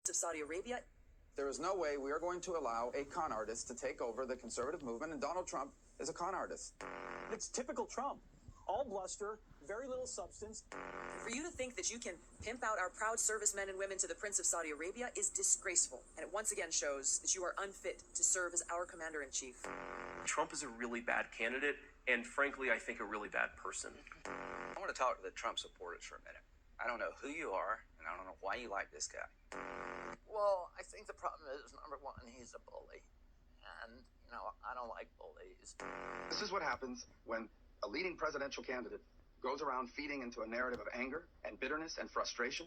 of Saudi Arabia. There is no way we are going to allow a con artist to take over the conservative movement, and Donald Trump is a con artist. It's typical Trump. All bluster, very little substance. For you to think that you can pimp out our proud servicemen and women to the Prince of Saudi Arabia is disgraceful, and it once again shows that you are unfit to serve as our commander-in-chief. Trump is a really bad candidate, and frankly, I think a really bad person. I want to talk to the Trump supporters for a minute. I don't know who you are, and I don't know why you like this guy. Well, I think the problem is, number one, he's a bully. And, I don't like bullies. This is what happens when a leading presidential candidate goes around feeding into a narrative of anger and bitterness and frustration.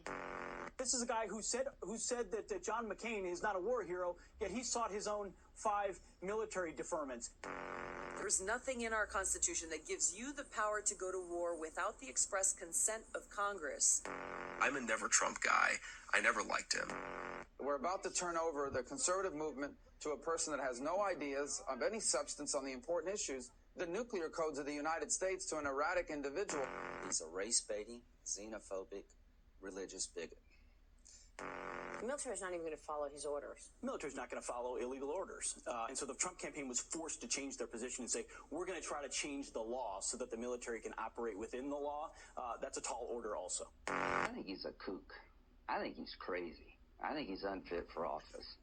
This is a guy who said that John McCain is not a war hero, yet he sought his own 5 military deferments. There's nothing in our Constitution that gives you the power to go to war without the express consent of Congress. I'm a never Trump guy. I never liked him. We're about to turn over the conservative movement to a person that has no ideas of any substance on the important issues, the nuclear codes of the United States, to an erratic individual. He's a race-baiting, xenophobic, religious bigot. The military's not even going to follow his orders. The military's not going to follow illegal orders. And so the Trump campaign was forced to change their position and say, we're going to try to change the law so that the military can operate within the law. That's a tall order also. I think he's a kook. I think he's crazy. I think he's unfit for office.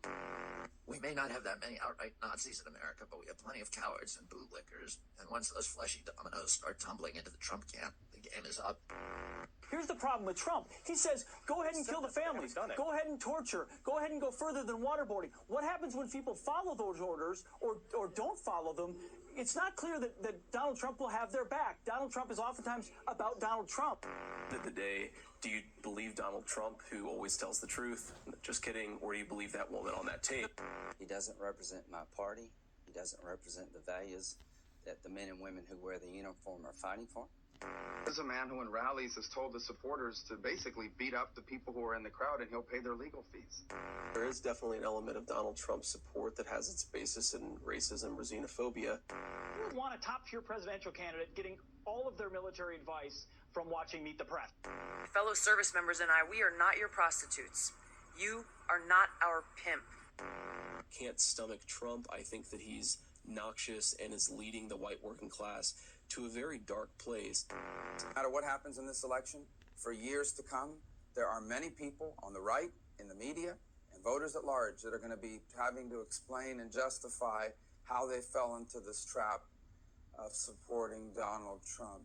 We may not have that many outright Nazis in America, but we have plenty of cowards and bootlickers. And once those fleshy dominoes start tumbling into the Trump camp, the game is up. Here's the problem with Trump. He says, go ahead and kill the families. Go ahead and torture. Go ahead and go further than waterboarding. What happens when people follow those orders or don't follow them? It's not clear that Donald Trump will have their back. Donald Trump is oftentimes about Donald Trump. At the end of the day, do you believe Donald Trump, who always tells the truth? Just kidding. Or do you believe that woman on that tape? He doesn't represent my party. He doesn't represent the values that the men and women who wear the uniform are fighting for. This is a man who in rallies has told his supporters to basically beat up the people who are in the crowd, and he'll pay their legal fees. There is definitely an element of Donald Trump support that has its basis in racism or xenophobia. You would want a top-tier presidential candidate getting all of their military advice from watching Meet the Press. Fellow service members and I, we are not your prostitutes. You are not our pimp. Can't stomach Trump. I think that he's noxious and is leading the white working class to a very dark place. No matter what happens in this election, for years to come, there are many people on the right, in the media, and voters at large that are going to be having to explain and justify how they fell into this trap of supporting Donald Trump.